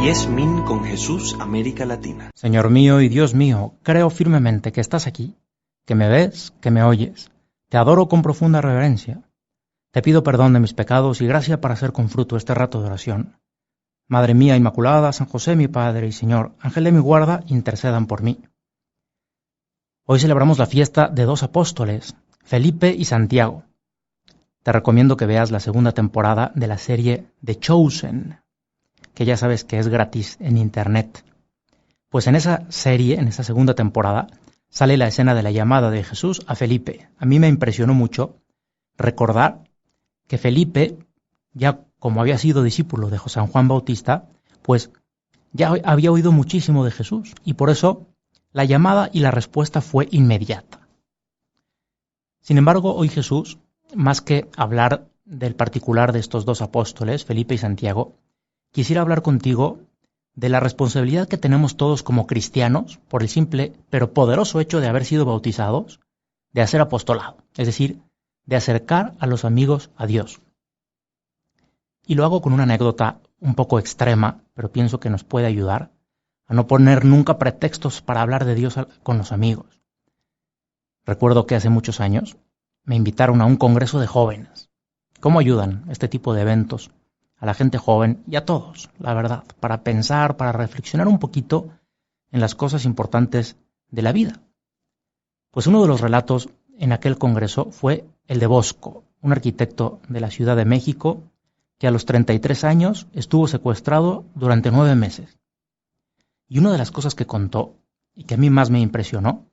10 Min con Jesús, América Latina. Señor mío y Dios mío, creo firmemente que estás aquí, que me ves, que me oyes. Te adoro con profunda reverencia. Te pido perdón de mis pecados y gracia para hacer con fruto este rato de oración. Madre mía Inmaculada, San José mi Padre y Señor, Ángel de mi guarda, intercedan por mí. Hoy celebramos la fiesta de dos apóstoles, Felipe y Santiago. Te recomiendo que veas la segunda temporada de la serie The Chosen, que ya sabes que es gratis en internet. Pues en esa serie, en esa segunda temporada, sale la escena de la llamada de Jesús a Felipe. A mí me impresionó mucho recordar que Felipe, ya como había sido discípulo de San Juan Bautista, pues ya había oído muchísimo de Jesús y por eso la llamada y la respuesta fue inmediata. Sin embargo, hoy Jesús, más que hablar del particular de estos dos apóstoles, Felipe y Santiago, quisiera hablar contigo de la responsabilidad que tenemos todos como cristianos por el simple pero poderoso hecho de haber sido bautizados, de hacer apostolado, es decir, de acercar a los amigos a Dios. Y lo hago con una anécdota un poco extrema, pero pienso que nos puede ayudar a no poner nunca pretextos para hablar de Dios con los amigos. Recuerdo que hace muchos años me invitaron a un congreso de jóvenes. ¿Cómo ayudan este tipo de eventos a la gente joven y a todos, la verdad, para pensar, para reflexionar un poquito en las cosas importantes de la vida? Pues uno de los relatos en aquel congreso fue el de Bosco, un arquitecto de la Ciudad de México que a los 33 años estuvo secuestrado durante 9 meses. Y una de las cosas que contó, y que a mí más me impresionó,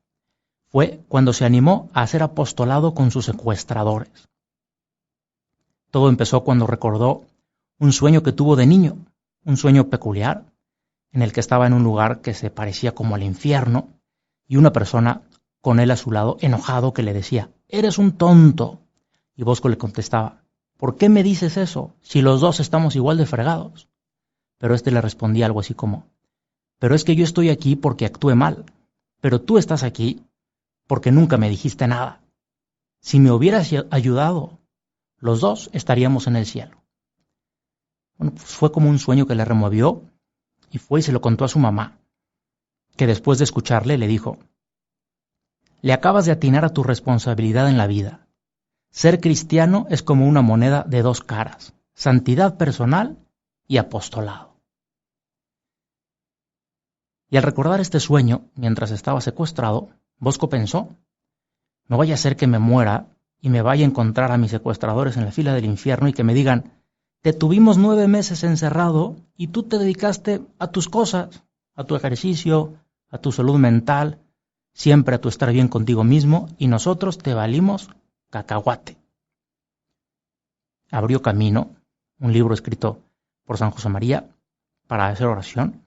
fue cuando se animó a hacer apostolado con sus secuestradores. Todo empezó cuando recordó un sueño que tuvo de niño, un sueño peculiar, en el que estaba en un lugar que se parecía como al infierno, y una persona con él a su lado, enojado, que le decía, «¡Eres un tonto!». Y Bosco le contestaba, «¿Por qué me dices eso, si los dos estamos igual de fregados?». Pero este le respondía algo así como, «Pero es que yo estoy aquí porque actué mal, pero tú estás aquí porque nunca me dijiste nada. Si me hubieras ayudado, los dos estaríamos en el cielo». Bueno, pues fue como un sueño que le removió y fue y se lo contó a su mamá, que después de escucharle le dijo, «Le acabas de atinar a tu responsabilidad en la vida. Ser cristiano es como una moneda de dos caras, santidad personal y apostolado». Y al recordar este sueño, mientras estaba secuestrado, Bosco pensó, no vaya a ser que me muera y me vaya a encontrar a mis secuestradores en la fila del infierno y que me digan, te tuvimos 9 meses encerrado y tú te dedicaste a tus cosas, a tu ejercicio, a tu salud mental, siempre a tu estar bien contigo mismo y nosotros te valimos cacahuate. Abrió camino, un libro escrito por San José María para hacer oración,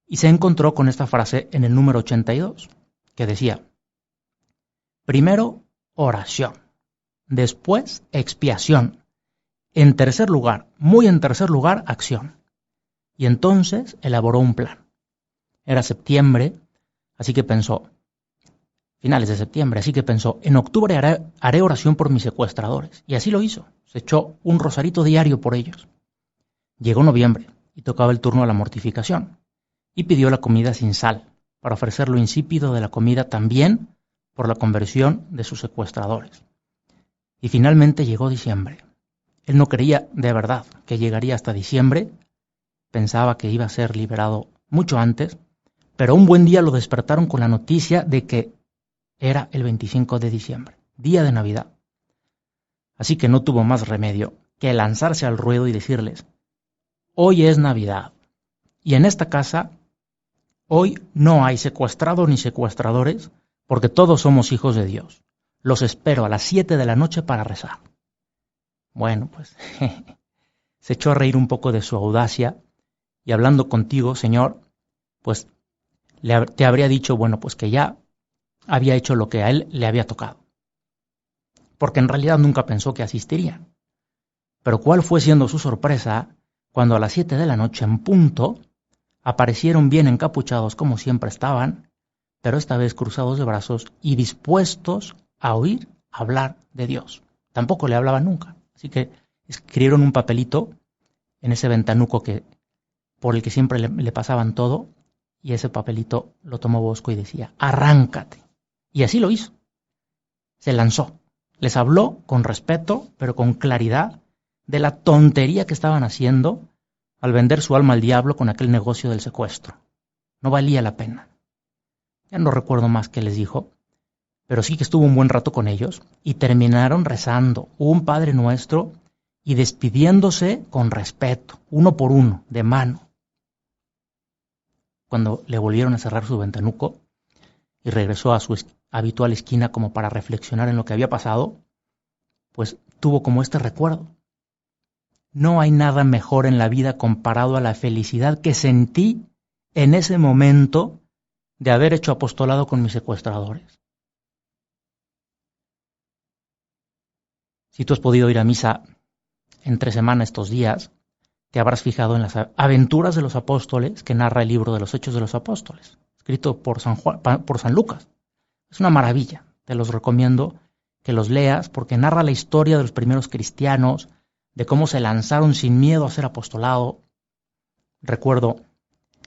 y se encontró con esta frase en el número 82, que decía, primero oración, después expiación, en tercer lugar, muy en tercer lugar, acción. Y entonces elaboró un plan. Era septiembre, así que pensó, finales de septiembre, así que pensó, en octubre haré oración por mis secuestradores. Y así lo hizo, se echó un rosarito diario por ellos. Llegó noviembre y tocaba el turno a la mortificación. Y pidió la comida sin sal, para ofrecer lo insípido de la comida también por la conversión de sus secuestradores. Y finalmente llegó diciembre. Él no creía de verdad que llegaría hasta diciembre, pensaba que iba a ser liberado mucho antes, pero un buen día lo despertaron con la noticia de que era el 25 de diciembre, día de Navidad. Así que no tuvo más remedio que lanzarse al ruedo y decirles, hoy es Navidad, y en esta casa hoy no hay secuestrado ni secuestradores, porque todos somos hijos de Dios. Los espero a las 7 de la noche para rezar. Bueno, pues se echó a reír un poco de su audacia y hablando contigo, Señor, pues te habría dicho, bueno, pues que ya había hecho lo que a él le había tocado. Porque en realidad nunca pensó que asistirían. Pero cuál fue siendo su sorpresa cuando a las 7 de la noche en punto aparecieron bien encapuchados como siempre estaban, pero esta vez cruzados de brazos y dispuestos a oír hablar de Dios. Tampoco le hablaban nunca. Así que escribieron un papelito en ese ventanuco que por el que siempre le pasaban todo, y ese papelito lo tomó Bosco y decía, arráncate. Y así lo hizo. Se lanzó. Les habló con respeto, pero con claridad, de la tontería que estaban haciendo al vender su alma al diablo con aquel negocio del secuestro. No valía la pena. Ya no recuerdo más qué les dijo, pero sí que estuvo un buen rato con ellos y terminaron rezando un Padre Nuestro y despidiéndose con respeto, uno por uno, de mano. Cuando le volvieron a cerrar su ventanuco y regresó a su habitual esquina como para reflexionar en lo que había pasado, pues tuvo como este recuerdo. No hay nada mejor en la vida comparado a la felicidad que sentí en ese momento de haber hecho apostolado con mis secuestradores. Si tú has podido ir a misa entre semana estos días, te habrás fijado en las aventuras de los apóstoles que narra el libro de los Hechos de los Apóstoles, escrito por San Lucas. Es una maravilla, te los recomiendo que los leas porque narra la historia de los primeros cristianos, de cómo se lanzaron sin miedo a ser apostolado. Recuerdo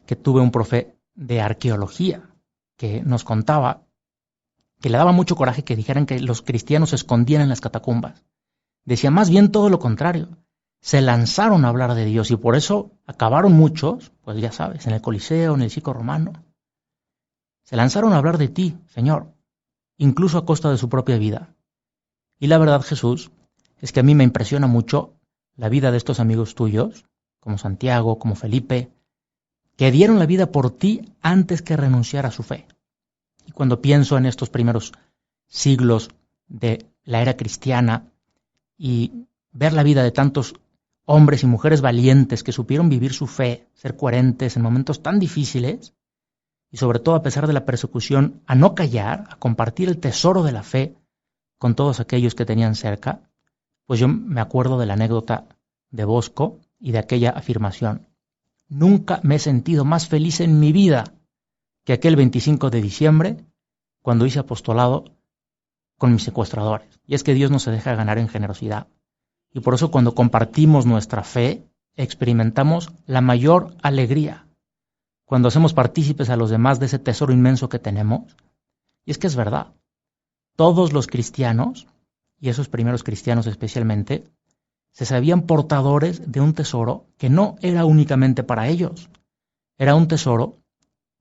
que tuve un profe de arqueología que nos contaba que le daba mucho coraje que dijeran que los cristianos se escondían en las catacumbas. Decía más bien todo lo contrario. Se lanzaron a hablar de Dios y por eso acabaron muchos, pues ya sabes, en el Coliseo, en el Circo Romano. Se lanzaron a hablar de ti, Señor, incluso a costa de su propia vida. Y la verdad, Jesús, es que a mí me impresiona mucho la vida de estos amigos tuyos, como Santiago, como Felipe, que dieron la vida por ti antes que renunciar a su fe. Y cuando pienso en estos primeros siglos de la era cristiana y ver la vida de tantos hombres y mujeres valientes que supieron vivir su fe, ser coherentes en momentos tan difíciles, y sobre todo a pesar de la persecución, a no callar, a compartir el tesoro de la fe con todos aquellos que tenían cerca, pues yo me acuerdo de la anécdota de Bosco y de aquella afirmación. Nunca me he sentido más feliz en mi vida que aquel 25 de diciembre, cuando hice apostolado con mis secuestradores. Y es que Dios no se deja ganar en generosidad. Y por eso cuando compartimos nuestra fe, experimentamos la mayor alegría. Cuando hacemos partícipes a los demás de ese tesoro inmenso que tenemos. Y es que es verdad. Todos los cristianos, y esos primeros cristianos especialmente, se sabían portadores de un tesoro que no era únicamente para ellos. Era un tesoro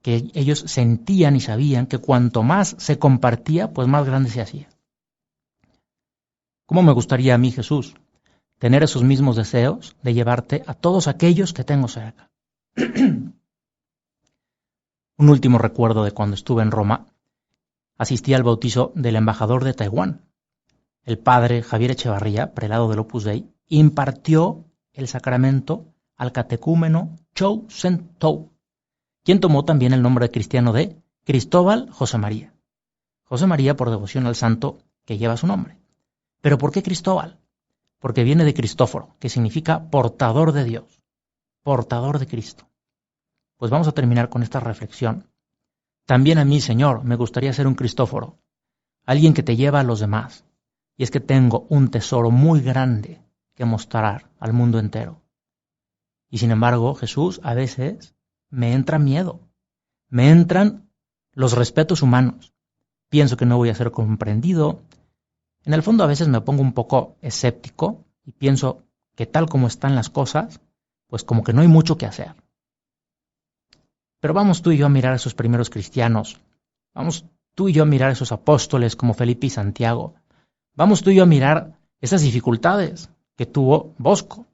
que ellos sentían y sabían que cuanto más se compartía, pues más grande se hacía. ¿Cómo me gustaría a mí, Jesús, tener esos mismos deseos de llevarte a todos aquellos que tengo cerca? Un último recuerdo de cuando estuve en Roma, asistí al bautizo del embajador de Taiwán. El padre Javier Echevarría, prelado del Opus Dei, impartió el sacramento al catecúmeno Chou Sen Tou, quien tomó también el nombre cristiano de Cristóbal José María. José María por devoción al santo que lleva su nombre. ¿Pero por qué Cristóbal? Porque viene de Cristóforo, que significa portador de Dios, portador de Cristo. Pues vamos a terminar con esta reflexión. También a mí, Señor, me gustaría ser un Cristóforo, alguien que te lleva a los demás. Y es que tengo un tesoro muy grande que mostrar al mundo entero. Y sin embargo, Jesús, a veces me entra miedo, me entran los respetos humanos. Pienso que no voy a ser comprendido. En el fondo a veces me pongo un poco escéptico y pienso que tal como están las cosas, pues como que no hay mucho que hacer. Pero vamos tú y yo a mirar a esos primeros cristianos, vamos tú y yo a mirar a esos apóstoles como Felipe y Santiago, vamos tú y yo a mirar esas dificultades que tuvo Bosco.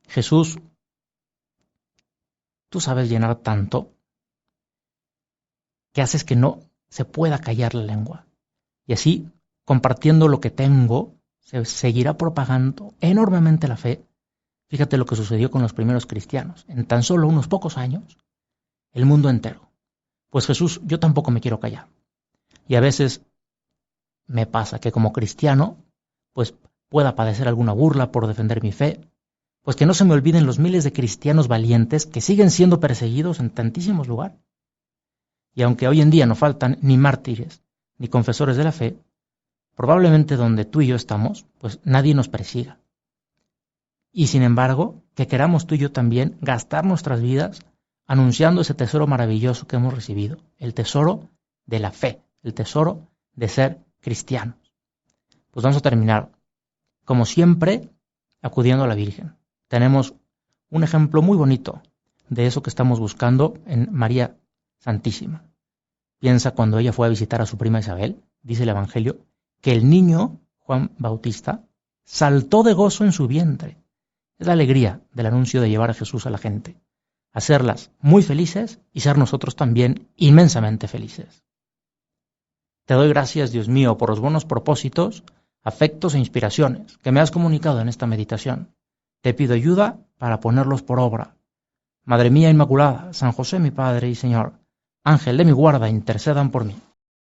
Jesús, tú sabes llenar tanto que haces que no se pueda callar la lengua. Y así, compartiendo lo que tengo, se seguirá propagando enormemente la fe. Fíjate lo que sucedió con los primeros cristianos. En tan solo unos pocos años, el mundo entero. Pues Jesús, yo tampoco me quiero callar. Y a veces me pasa que como cristiano, pues pueda padecer alguna burla por defender mi fe. Pues que no se me olviden los miles de cristianos valientes que siguen siendo perseguidos en tantísimos lugares. Y aunque hoy en día no faltan ni mártires, ni confesores de la fe, probablemente donde tú y yo estamos, pues nadie nos persiga. y sin embargo, que queramos tú y yo también gastar nuestras vidas anunciando ese tesoro maravilloso que hemos recibido, el tesoro de la fe, el tesoro de ser cristianos. Pues vamos a terminar, como siempre, acudiendo a la Virgen. Tenemos un ejemplo muy bonito de eso que estamos buscando en María Santísima. Piensa cuando ella fue a visitar a su prima Isabel, dice el Evangelio, que el niño, Juan Bautista, saltó de gozo en su vientre. Es la alegría del anuncio de llevar a Jesús a la gente, hacerlas muy felices y ser nosotros también inmensamente felices. Te doy gracias, Dios mío, por los buenos propósitos, afectos e inspiraciones que me has comunicado en esta meditación. Te pido ayuda para ponerlos por obra. Madre mía Inmaculada, San José mi Padre y Señor, Ángel de mi guarda, intercedan por mí.